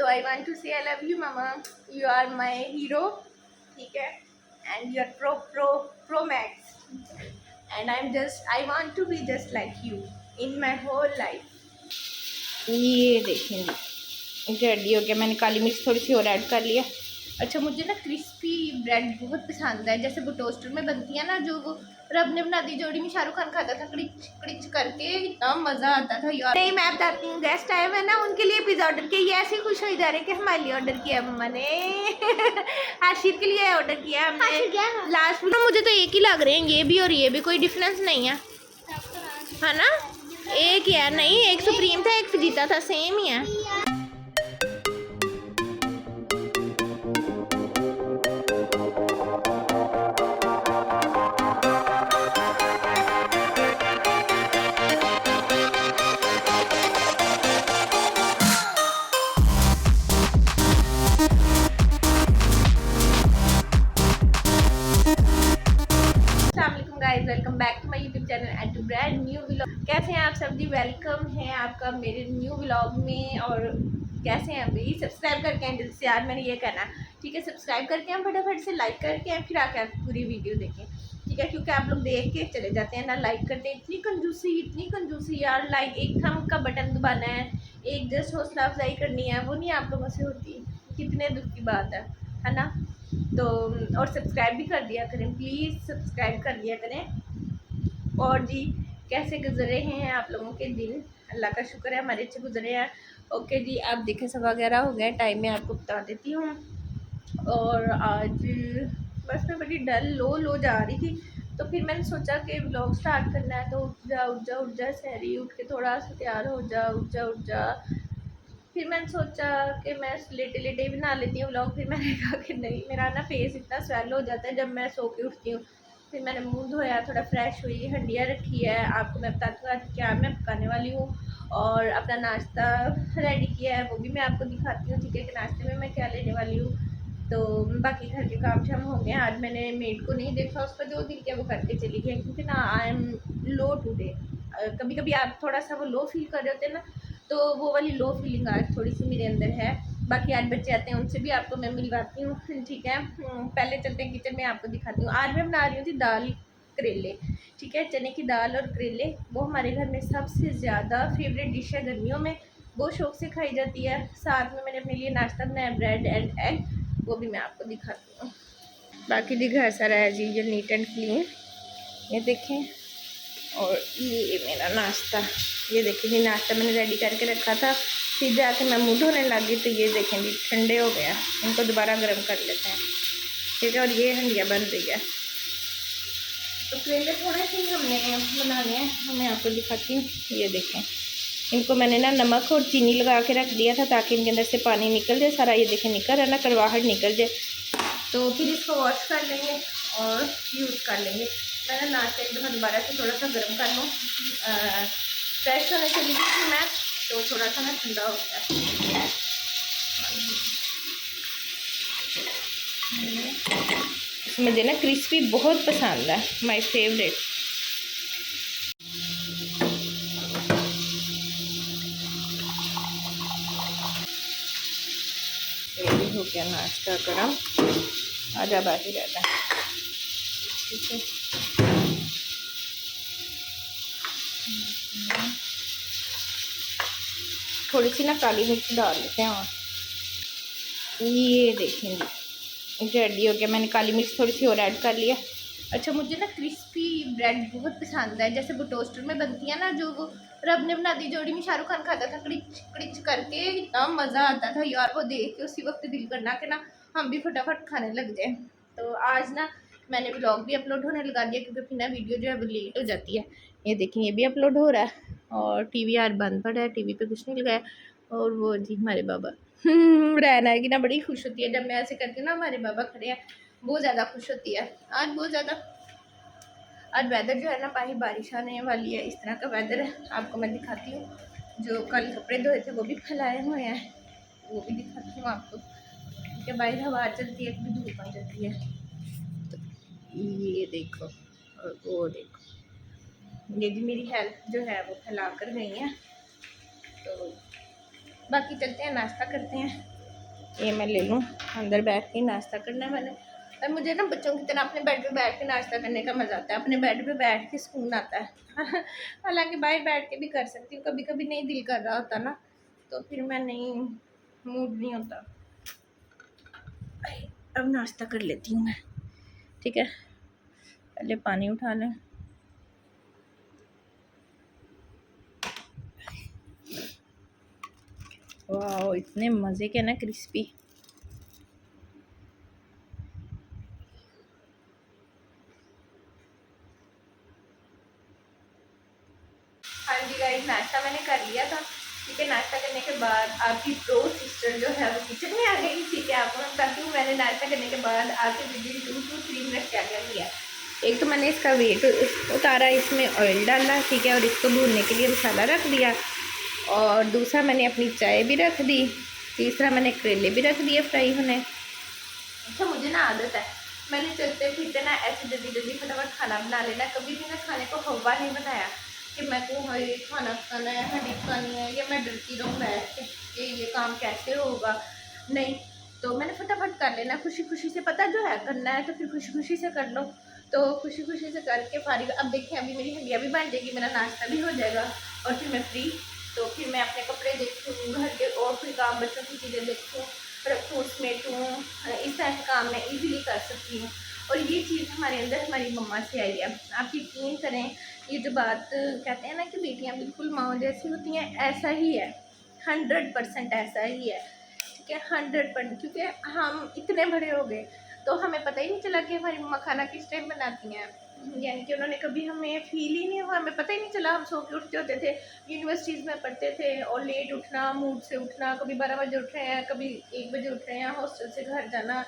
I want to say I love you mama, you are my hero, ठीक है, and you are pro pro pro max and I want to be just like you in my whole life. ये देखेंगे ready हो गया, मैंने काली मिर्च थोड़ी सी और ऐड कर लिया। अच्छा, मुझे ना क्रिस्पी ब्रेड बहुत पसंद है, जैसे वो टोस्टर में बनती है ना, जो वो रब ने बना दी जोड़ी में शाहरुख खान खाता था क्रिच क्रिच करके, इतना मज़ा आता था यार। नहीं, मैं बताती हूँ, गेस्ट आए हुए ना, उनके लिए पिज़्ज़ा ऑर्डर किया। ये ऐसे खुश हो जा रहे कि हमारे लिए ऑर्डर किया मम्मा ने आशिर के लिए ऑर्डर किया हमने लास्ट में। मुझे तो एक ही लग रहे हैं, ये भी और ये भी, कोई डिफरेंस नहीं है ना, एक ही है। नहीं, एक सुप्रीम था, एक फिजीता था, सेम ही है। Welcome back to my YouTube channel and to brand new vlog. कैसे हैं आप सब जी? वेलकम है आपका मेरे न्यू व्लॉग में। और कैसे हैं भाई? सब्सक्राइब करके हैं दिल से, यार मैंने ये कहना, ठीक है, सब्सक्राइब करके हम फटाफट से लाइक करके हैं, फिर आके आप पूरी वीडियो देखें, ठीक है, क्योंकि आप लोग देख के चले जाते हैं ना, लाइक करते हैं। इतनी कंजूसी यार, लाइक एक थंब का बटन दबाना है, एक जस्ट हौसला अफजाई करनी है, वो नहीं आप लोगों से होती। कितने दुख की बात है ना। तो और सब्सक्राइब भी कर दिया करें प्लीज़, सब्सक्राइब कर दिया करें। और जी, कैसे गुजरे हैं आप लोगों के दिन? अल्लाह का शुक्र है हमारे अच्छे गुजरे हैं। ओके जी, आप देखें सवा वगैरह हो गए, टाइम में आपको बता देती हूँ। और आज बस मैं बड़ी डल लो जा रही थी, तो फिर मैंने सोचा कि व्लॉग स्टार्ट करना है, तो उठ जा सहरी, उठ के थोड़ा सा तैयार हो जा, उठ जा। फिर मैंने सोचा कि मैं लेटे लेटे ही बना लेती हूँ व्लॉग। फिर मैंने कहा कि नहीं, मेरा ना फेस इतना स्वेल हो जाता है जब मैं सो के उठती हूँ। फिर मैंने मुंह धोया, थोड़ा फ्रेश हुई, हंडिया रखी है, आपको मैं बताती हूँ आज क्या मैं पकाने वाली हूँ। और अपना नाश्ता रेडी किया है, वो भी मैं आपको दिखाती हूँ, ठीक है, कि नाश्ते में मैं क्या लेने वाली हूँ। तो बाकी घर के काम शाम हो गए। आज मैंने मेड को नहीं देखा, उसका जो दिल किया वो करके चली गई, क्योंकि ना आई एम लो टुडे। कभी कभी आप थोड़ा सा वो लो फील कर रहे होते हैं ना, तो वो वाली लो फीलिंग आज थोड़ी सी मेरे अंदर है। बाकी आज बच्चे आते हैं, उनसे भी आपको मैं मिलवाती हूँ, ठीक है। पहले चलते हैं किचन में, आपको दिखाती हूँ। आज मैं बना रही हूँ थी दाल करेले, ठीक है, चने की दाल और करेले। वो हमारे घर में सबसे ज़्यादा फेवरेट डिश है गर्मियों में, बहुत शौक से खाई जाती है। साथ में मैंने अपने लिए नाश्ता बनाया, ब्रेड एंड एग, वो भी मैं आपको दिखाती हूँ। बाकी जी घर सारा as usual neat and clean, ये देखें। और ये मेरा नाश्ता, ये देखें जी, नाश्ता मैंने रेडी करके रखा था, फिर जाके मैं मुँह धोने लगी तो ये देखें जी ठंडे हो गया, इनको दोबारा गर्म कर लेते हैं, ठीक है। और ये हंडिया बन रही है, तो करेले थोड़े से हमने बनाने हैं, मैं आपको दिखाती हूँ। ये देखें, इनको मैंने ना नमक और चीनी लगा के रख दिया था ताकि इनके अंदर से पानी निकल जाए सारा। ये देखें निकल रहा है ना, कड़वाहट निकल जाए, तो फिर इसको वॉश कर लेंगे और यूज़ कर लेंगे। मैंने नाश्ते में दोबारा से थोड़ा सा गर्म कर लूँ, फ्रेश होने चली गई थी मैं, तो थोड़ा सा ना ठंडा हो गया। मुझे ना क्रिस्पी बहुत पसंद है, माय फेवरेट। ये हो गया नाश्ता गरम, आजा बाकी रहता है, ठीक है। थोड़ी सी ना काली मिर्च डाल लेते हैं। और ये देखेंगे रेडी हो गया, मैंने काली मिर्च थोड़ी सी और ऐड कर लिया। अच्छा, मुझे ना क्रिस्पी ब्रेड बहुत पसंद है, जैसे वो टोस्टर में बनती है ना, जो वो रब ने बना दी जोड़ी में शाहरुख खान खाता था क्रिच क्रिच करके, इतना मज़ा आता था यार वो देख के। उसी वक्त दिल करना कि ना हम भी फटाफट खाने लग जाए। तो आज ना मैंने व्लॉग भी अपलोड होने लगा दिया, क्योंकि फिर ना वीडियो जो है वो लेट हो जाती है। ये देखें, ये भी अपलोड हो रहा है। और टीवी यार बंद पड़ा है, टीवी पे कुछ नहीं लगाया। और वो जी हमारे बाबा रहना है कि ना, बड़ी खुश होती है जब मैं ऐसे करती हूँ ना, हमारे बाबा खड़े हैं, बहुत ज़्यादा खुश होती है। आज बहुत ज़्यादा, आज वेदर जो है ना बाहर बारिश आने वाली है, इस तरह का वेदर है। आपको मैं दिखाती हूँ, जो कल कपड़े धोए थे वो भी फैलाए हुए हैं, वो भी दिखाती हूँ आपको, ठीक है। बाहर हवा चलती है, कभी धूप आ जाती है, तो ये देखो और वो देखो, ये भी मेरी हेल्प जो है वो फैला कर गई है। तो बाकी चलते हैं, नाश्ता करते हैं। ये मैं ले लूँ, अंदर बैठ के नाश्ता करना है मैंने। और मुझे ना बच्चों की तरह अपने बेड पे बैठ के नाश्ता करने का मज़ा आता है, अपने बेड पे बैठ के सुकून आता है। हालांकि बाहर बैठ के भी कर सकती हूँ, कभी कभी नहीं दिल कर रहा होता ना, तो फिर मैं नहीं, मूड नहीं होता। अब नाश्ता कर लेती हूँ मैं, ठीक है। पहले पानी उठा लें। वाह, इतने मज़े के ना क्रिस्पी। हाँ जी गाइस, नाश्ता मैंने कर लिया था, ठीक है। नाश्ता करने के बाद आपकी प्रो सिस्टर जो है वो किचन में आ गई, ठीक है। आपको मैं बताती हूँ, मैंने नाश्ता करने के बाद आके विदिन 2 to 3 मिनट क्या क्या किया। एक तो मैंने इसका वेट उतारा, इसमें ऑयल डाला, ठीक है, और इसको भूनने के लिए मसाला रख दिया। और दूसरा मैंने अपनी चाय भी रख दी। तीसरा मैंने करेले भी रख दिए फ्राई होने। अच्छा, मुझे ना आदत है, मैंने चलते फिरते ना ऐसे जल्दी जल्दी फटाफट खाना बना लेना। कभी भी ना खाने को हवा नहीं बनाया कि मैं को हाय खाना खाना है, हड्डी खानी है, या मैं डरती रहूँ बैठ के कि ये काम कैसे होगा। नहीं, तो मैंने फटाफट कर लेना खुशी खुशी से। पता जो है करना है तो फिर खुशी खुशी से कर लो। तो खुशी खुशी से करके फारिग। अब देखिए, अभी मेरी हड्डियाँ भी बन जाएगी, मेरा नाश्ता भी हो जाएगा, और फिर मैं फ्री। तो फिर मैं अपने कपड़े देखूँ, घर के और कोई काम, बच्चों की चीज़ें देखूँ, रखूँ, समेटूँ, इस तरह के काम मैं इजीली कर सकती हूँ। और ये चीज़ हमारे अंदर हमारी मम्मा से आई है। आप यकीन करें, ये जो बात कहते हैं ना कि बेटियाँ बिल्कुल माँ जैसी होती हैं, ऐसा ही है, 100% ऐसा ही है, ठीक है, 100%। क्योंकि हम इतने बड़े हो गए तो हमें पता ही नहीं चला कि हमारी मम्मा खाना किस टाइम बनाती हैं। यानी कि उन्होंने कभी हमें फील ही नहीं हुआ, हमें पता ही नहीं चला। हम सो के उठते होते थे, यूनिवर्सिटीज़ में पढ़ते थे, और लेट उठना, मूड से उठना, कभी 12 बजे उठ रहे हैं, कभी 1 बजे उठ रहे हैं, हॉस्टल से घर जाना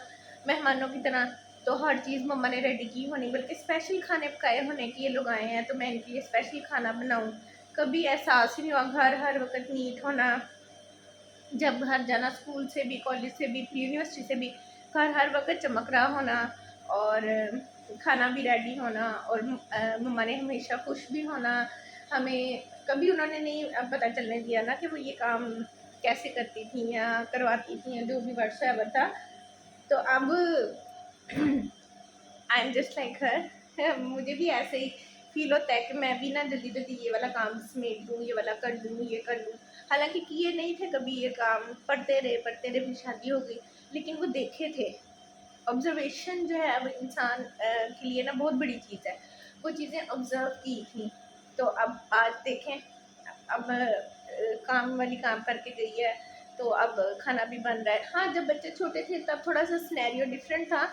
मेहमानों की तरह। तो हर चीज़ मम्मा ने रेडी की होनी, बल्कि स्पेशल खाने पकाए होने कि ये लोग आए हैं तो मैं इनके लिए स्पेशल खाना बनाऊँ। कभी एहसास ही नहीं हुआ। घर हर वक्त नीट होना, जब घर जाना, स्कूल से भी, कॉलेज से भी, यूनिवर्सिटी से भी, घर हर वक्त चमक रहा होना, और खाना भी रेडी होना, और मम्मा ने हमेशा खुश भी होना। हमें कभी उन्होंने नहीं पता चलने दिया ना कि वो ये काम कैसे करती थी या करवाती थी, या जो भी वर्ड्स था। तो अब आई एम जस्ट लाइक हर। मुझे भी ऐसे ही फील होता है कि मैं भी ना जल्दी जल्दी ये वाला काम समेट दूँ, ये वाला कर दूँ, ये कर दूँ। हालांकि किए नहीं थे कभी ये काम, पढ़ते रहे, फिर शादी हो गई, लेकिन वो देखे थे। ऑब्जर्वेशन जो है वो इंसान के लिए ना बहुत बड़ी चीज़ है। वो चीज़ें ऑब्जर्व की थी, तो अब आज देखें, अब काम वाली काम करके गई है, तो अब खाना भी बन रहा है। हाँ, जब बच्चे छोटे थे तब थोड़ा सा सिनेरियो डिफरेंट था,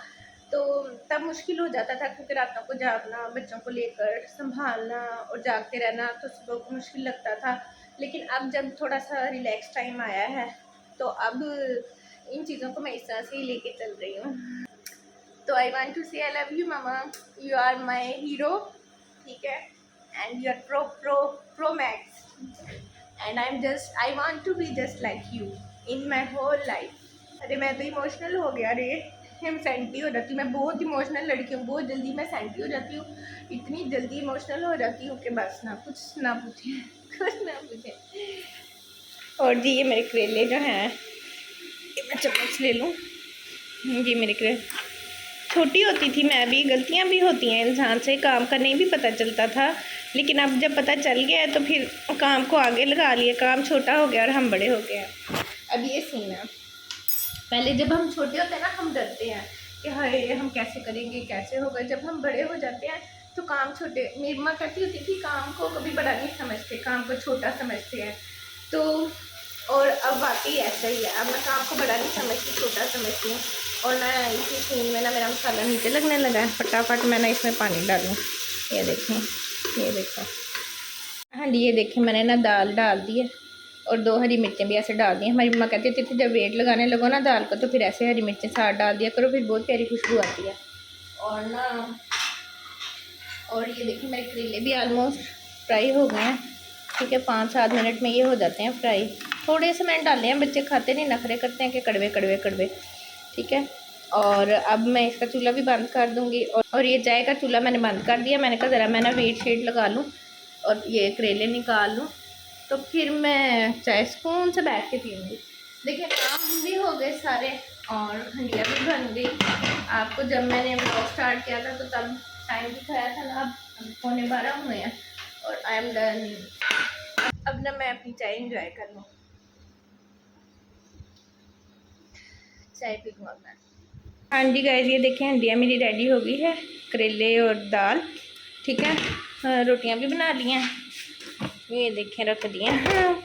तो तब मुश्किल हो जाता था, क्योंकि रातों को जागना, बच्चों को लेकर संभालना और जागते रहना, तो सुबह को मुश्किल लगता था। लेकिन अब जब थोड़ा सा रिलैक्स टाइम आया है, तो अब इन चीज़ों को मैं इस तरह से ही लेके चल रही हूँ। तो आई want to say I love you mama, you are my hero, ठीक है, and you are pro pro pro max, and I want to be just like you in my whole life. अरे मैं तो इमोशनल हो गया रे, हम senti हो जाती हूँ। मैं बहुत इमोशनल लड़की हूँ, बहुत जल्दी मैं सेंटी हो जाती हूँ, इतनी जल्दी इमोशनल हो जाती हूँ कि बस ना कुछ ना पूछे, कुछ ना पूछे। और जी ये मेरे करेले जो हैं, मैं चम्मच ले लूँ। जी मेरे करेले, छोटी होती थी मैं भी, गलतियाँ भी होती हैं इंसान से, काम का नहीं भी पता चलता था, लेकिन अब जब पता चल गया है तो फिर काम को आगे लगा लिया। काम छोटा हो गया और हम बड़े हो गए हैं। अब ये सीन है, पहले जब हम छोटे होते हैं ना, हम डरते हैं कि हाय हम कैसे करेंगे, कैसे होगा। जब हम बड़े हो जाते हैं तो काम छोटे, मेरी माँ कहती होती थी काम को कभी बड़ा नहीं समझते, काम को छोटा समझते हैं। तो और अब वाकई ऐसा ही है, अब मैं काम को बड़ा नहीं समझती, छोटा समझती हूँ। और ना इसी सीन में ना मेरा मसाला नीचे लगने लगा है, फटाफट मैं ना इसमें पानी डालूँ। ये देखें, ये देखो, हाँ जी ये देखें, मैंने ना दाल डाल दी है, और 2 हरी मिर्चें भी ऐसे डाल दी हैं। हमारी मम्मा कहती थी जब वेट लगाने लगो ना दाल का, तो फिर ऐसे हरी मिर्चें साथ डाल दिया करो, फिर बहुत प्यारी खुशबू आती है। और ना, और ये देखिए मेरे करेले भी ऑलमोस्ट फ्राई हो गए हैं, ठीक है। 5-7 मिनट में ये हो जाते हैं फ्राई। थोड़े से मैंने डाले हैं, बच्चे खाते नहीं, नखरे करते हैं कि कड़वे कड़वे कड़वे, ठीक है। और अब मैं इसका चूल्हा भी बंद कर दूँगी, और ये चाय का चूल्हा मैंने बंद कर दिया। मैंने कहा ज़रा मैं ना वेट शेड लगा लूँ और ये करेले निकाल लूँ, तो फिर मैं चाय सुकून से बैठ के पीऊँगी। देखिए काम भी हो गए सारे और हंडिया भी बन गई। आपको जब मैंने ब्लॉग स्टार्ट किया था तो तब टाइम दिखाया था ना, अब 11:15 हुए हैं और आई एम डन। अब ना मैं अपनी चाय इंजॉय कर लूँ, चाय पी लूँ अब मैं। हाँ जी गाइस, ये देखें हंडिया मेरी रेडी हो गई है, करेले और दाल, ठीक है। रोटियां भी बना ली हैं, ये देखें रख दिए हैं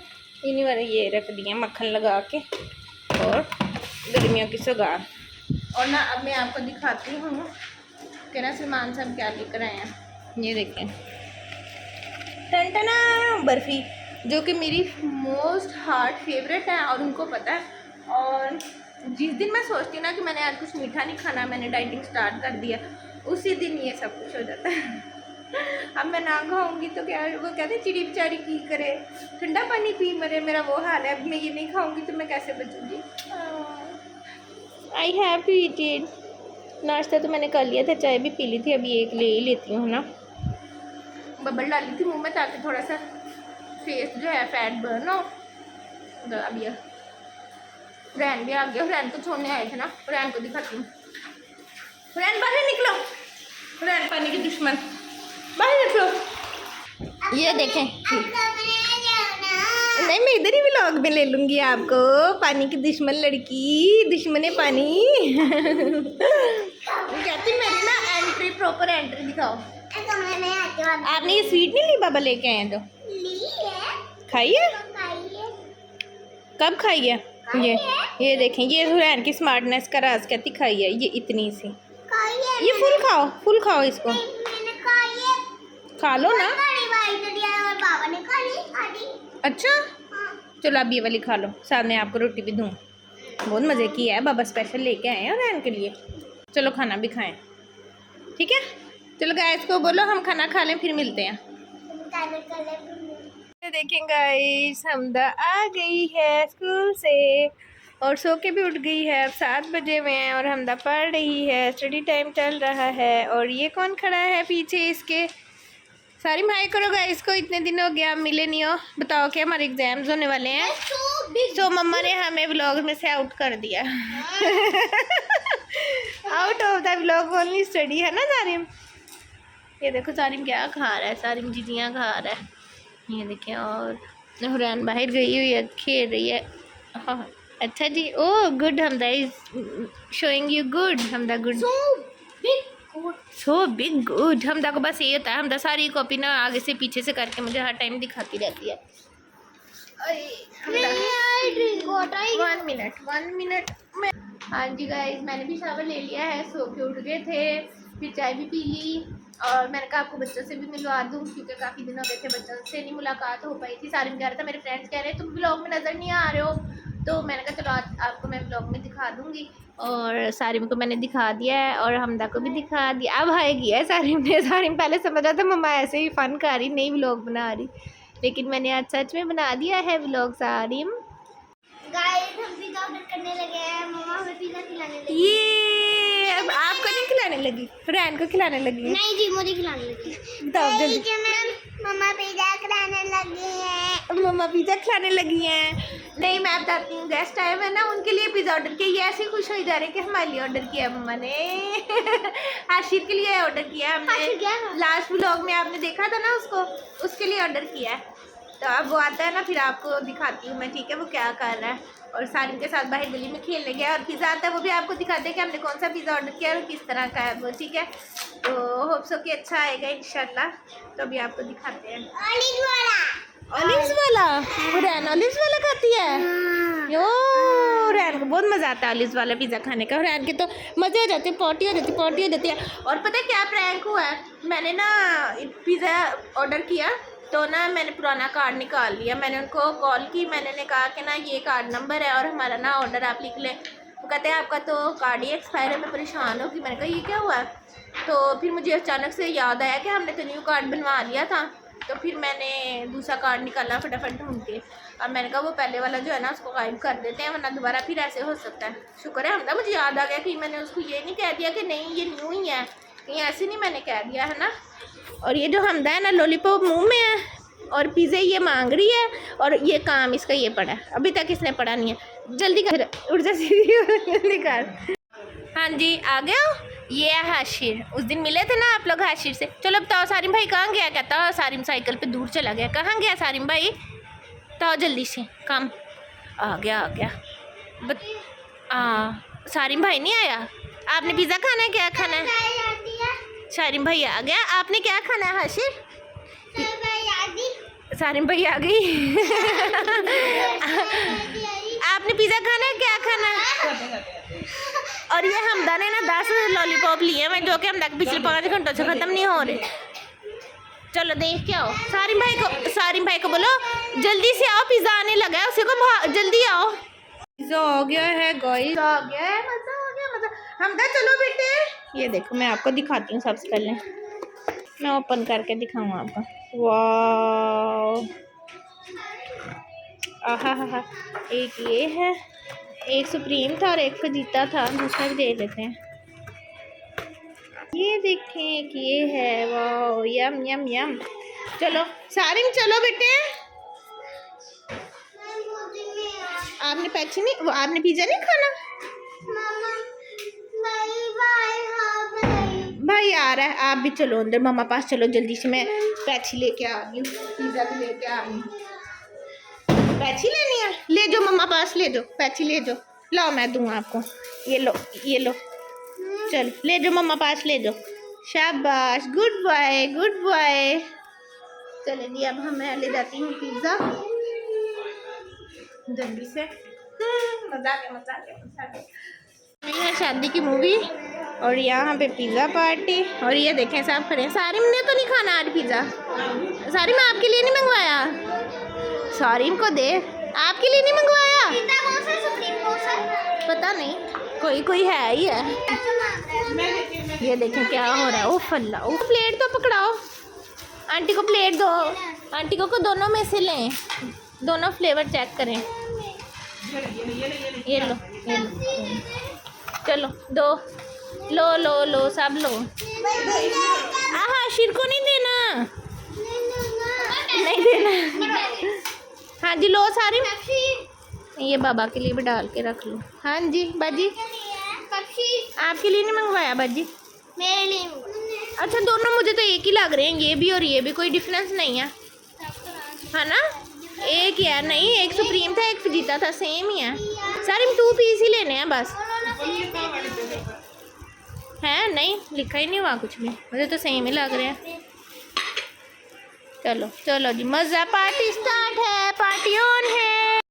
इन्हीं वाले, ये रख दिए मक्खन लगा के और गर्मियों की सौगात। और ना अब मैं आपको दिखाती हूँ कि ना सलमान साहब क्या लेकर आए हैं। ये देखें टनटना बर्फ़ी, जो कि मेरी मोस्ट हार्ट फेवरेट है और उनको पता है। और जिस दिन मैं सोचती हूँ ना कि मैंने आज कुछ मीठा नहीं खाना, मैंने डाइटिंग स्टार्ट कर दिया, उसी दिन ये सब कुछ हो जाता है। अब मैं ना खाऊंगी तो क्या, वो कहते हैं चिड़ी बेचारी की करे, ठंडा पानी पी मरे, मेरा वो हाल है। अब मैं ये नहीं खाऊंगी तो मैं कैसे बचूंगी। I have to eat it. नाश्ता तो मैंने कर लिया था, चाय भी पी ली थी, अभी एक ले ही लेती हूँ ना। बबल डाली थी मुंह में ताकि थोड़ा सा फेस जो है फैट बर्न हो। अब ये फ्रेंड भी आ गया, फ्रेंड को छोड़ने आए थे ना, फ्रेंड को दिखाती हूँ। फ्रेंड बाहर निकलो, फ्रेंड पानी की दुश्मन, बाहर निकलो। ये देखें, नहीं मैं इधर ही व्लॉग में ले लूँगी आपको। पानी की दुश्मन लड़की, दुश्मन पानी। कहती मेरी ना एंट्री, प्रॉपर एंट्री दिखाओ। आपने ये स्वीट नहीं ली, बाबा लेके आए तो खाइए। कब खाइए? ये देखें, ये हुरैन की स्मार्टनेस का राज, कहती खाइए ये इतनी सी। ये फुल खाओ, फुल खाओ इसको, खा लो ना। अच्छा चलो अब ये वाली खा लो, साथ में आपको रोटी भी दूँ। बहुत मज़े की है, बाबा स्पेशल लेके आए हैं हुरैन के लिए। चलो खाना भी खाएं, ठीक है। चलो गाइस को बोलो हम खाना खा लें, फिर मिलते हैं। देखें गाइस, हमदा आ गई है स्कूल से और सो के भी उठ गई है। अब 7 बजे हुए हैं और हमदा पढ़ रही है, स्टडी टाइम चल रहा है। और ये कौन खड़ा है पीछे इसके? सारी हाय करो गाइस को, इतने दिन हो गया मिले नहीं हो। बताओ कि हमारे एग्जाम्स होने वाले हैं तो मम्मा ने हमें व्लॉग में से आउट कर दिया। Out of the vlog only study, है ना सारिम? ये देखो सारिम क्या खा रहा है, सारिम चीज़ियाँ खा रहा है। ये देखें, और हुरैन बाहर गई हुई है, खेल रही है। हाँ अच्छा जी, oh good, Hamda is showing you good, Hamda good, so big good. Hamda को बस ये होता है, हमदा सारी कॉपी ना आगे से पीछे से करके मुझे हर टाइम दिखाती रहती है। 1 मिनट में। हाँ जी गाइस, मैंने भी शावर ले लिया है, सो के उठ गए थे, फिर चाय भी पी ली और मैंने कहा आपको बच्चों से भी मिलवा दूँ क्योंकि काफ़ी दिन हो गए थे बच्चों से नहीं मुलाकात हो पाई थी। सारिम कह रहा था, मेरे फ्रेंड्स कह रहे हैं तुम ब्लॉग में नज़र नहीं आ रहे हो, तो मैंने कहा चलो आज आपको मैं ब्लॉग में दिखा दूँगी। और सारिम को मैंने दिखा दिया है और हमदा को भी दिखा दिया। अब आएगी है सारिम ने, सारिम पहले समझ रहा था मम्मा ऐसे ही फ़न कर रही, नहीं व्लॉग बना रही, लेकिन मैंने आज सच में बना दिया है व्लॉग। सारिम गाइस हम पिज़्ज़ा ऑर्डर करने लगे हैं, मम्मा हमें पिज़्ज़ा खिलाने लगी। ये अब आपको नहीं खिलाने लगी, फ्रेंड को खिलाने लगी? नहीं जी मुझे खिलाने लगी। बताओ जल्दी। मम्मा पिज़्ज़ा खिलाने लगी हैं। मम्मा पिज़्ज़ा खिलाने लगी हैं। नहीं मैं बताती हूँ, गेस्ट आए हुए ना उनके लिए पिज़्ज़ा ऑर्डर किया। ये ऐसे खुश हो जा रहे कि हमारे लिए ऑर्डर किया मम्मा ने। आशिर के लिए ऑर्डर किया हमने, लास्ट व्लॉग में आपने देखा था ना उसको, उसके लिए ऑर्डर किया है। तो अब वो आता है ना फिर आपको दिखाती हूँ मैं, ठीक है, वो क्या कर रहा है। और सारिम के साथ बाहर गली में खेलने गया और पिज़्ज़ा आता है, वो भी आपको दिखाते हैं कि हमने कौन सा पिज़्ज़ा ऑर्डर किया और किस तरह का है वो, ठीक है। तो होप सो कि अच्छा आएगा इंशाल्लाह, तो अभी आपको दिखाते हैं। ऑलिव्स वाला, हुरैन ऑलिव्स वाला खाती है। यो हुरैन को बहुत मज़ा आता है ऑलिव्स वाला पिज़्ज़ा खाने का। हुरैन के तो मज़े हो जाते हैं, पॉटी हो जाती है। और पता है क्या प्रैंक हुआ है, मैंने ना पिज़्ज़ा ऑर्डर किया तो ना मैंने पुराना कार्ड निकाल लिया। मैंने उनको कॉल की, मैंने कहा कि ना ये कार्ड नंबर है और हमारा ना ऑर्डर आप लिख लें। वो कहते हैं आपका तो कार्ड ही एक्सपायर है, मैं परेशान होगी। मैंने कहा ये क्या हुआ? तो फिर मुझे अचानक से याद आया कि हमने तो न्यू कार्ड बनवा लिया था, तो फिर मैंने दूसरा कार्ड निकाला फटाफट ढूंढ के। और मैंने कहा वो पहले वाला जो है ना उसको गायब कर देते हैं, वरना दोबारा फिर ऐसे हो सकता है। शुक्र है हमदा मुझे याद आ गया कि मैंने उसको ये नहीं कह दिया कि नहीं ये न्यू ही है, कहीं ऐसे नहीं मैंने कह दिया है ना। और ये जो हमदा है ना लॉलीपॉप मुँह में है और पिज़्ज़े ये मांग रही है और ये काम इसका ये पड़ा है, अभी तक इसने पढ़ा नहीं है। जल्दी कर, उठ जा सीधी, जल्दी कर। हाँ जी आ गया हो? ये है हाशिर, उस दिन मिले थे ना आप लोग हाशिर से। चलो बताओ सारिम भाई कहाँ गया? कहता सारिम साइकिल पे दूर चला गया। कहाँ गया सारिम भाई? तो जल्दी से काम। आ गया सारिम भाई नहीं आया। आपने पिज़्ज़ा खाना है? क्या खाना है? सारिम भाई आ गया। आपने क्या खाना है हाशिर? सारिम भाई आ गई। आपने पिज़्ज़ा खाना है? क्या खाना है? और ये हमदा ने ना 10 लॉलीपॉप लिए हैं जो कि हम तक पिछले 5 घंटों से ख़त्म नहीं हो रहे। चलो देख के आओ। सारिम भाई को बोलो जल्दी से आओ, पिज़्ज़ा आने लगा है, उसी को जल्दी आओ। पिज़्ज़ा आ गया है गाइस, आ गया है, मज़ा आ गया मज़ा। हमदा चलो बेटे, ये देखो मैं आपको दिखाती हूँ। सबसे पहले मैं ओपन करके दिखाऊँ आपको। वाह, आहा हा हा। एक ये है, एक सुप्रीम था और एक फजीता था, दूसरा भी दे लेते हैं। ये देखें एक ये है, वाह यम यम यम। चलो सारिम चलो बेटे। आपने पैक्सी नहीं, आपने पिज़्ज़ा नहीं खाना? भाई आ रहा है, आप भी चलो अंदर, मम्मा पास चलो जल्दी से। मैं पैक्सी लेके आ रही हूँ, पिज़्ज़ा भी लेके आ रही हूँ। पैची लेनी है? ले जाओ मम्मा पास, ले जाओ पैची, ले जाओ। लाओ मैं दूँ आपको, ये लो ये लो। चल ले जाओ मम्मा पास, ले जाओ। शाबाश, गुड बॉय गुड बॉय। चले जी अब मैं ले जाती हूँ पिज़्ज़ा जल्दी से। मज़ा आ गया मज़ा आ गया मज़ा आ गया। है शादी की मूवी और यहाँ पे पिज़्ज़ा पार्टी। और ये देखें सब खड़े हैं। सारिम ने तो नहीं खाना आज पिज़्ज़ा। सारिम आपके लिए नहीं मंगवाया? सारिम को दे, आपके लिए नहीं मंगवाया? पता नहीं, कोई है ही है। ये देखें क्या हो रहा है। ओह अल्लाह, ओ प्लेट तो पकड़ाओ, आंटी को प्लेट दो। आंटी को दोनों में से लें, दोनों फ्लेवर चेक करें। ये लो ये लो, चलो दो, लो सब लो। हाशिर को नहीं देना, नहीं देना। हाँ जी लो सारी, ये बाबा के लिए भी डाल के रख लो। हाँ जी बाजी, आपके लिए नहीं मंगवाया बाजी? मेरे लिए। अच्छा दोनों मुझे तो एक ही लग रहे हैं, ये भी और ये भी, कोई डिफरेंस नहीं है, है ना? एक ही है, नहीं एक सुप्रीम था एक फजीता था, सेम ही है। सारे 2 पीस ही लेने हैं बस, है नहीं लिखा ही नहीं हुआ कुछ भी, मुझे तो सेम ही लग रहे हैं। चलो चलो जी मज़ा, पार्टी स्टार्ट है, पार्टी ऑन है।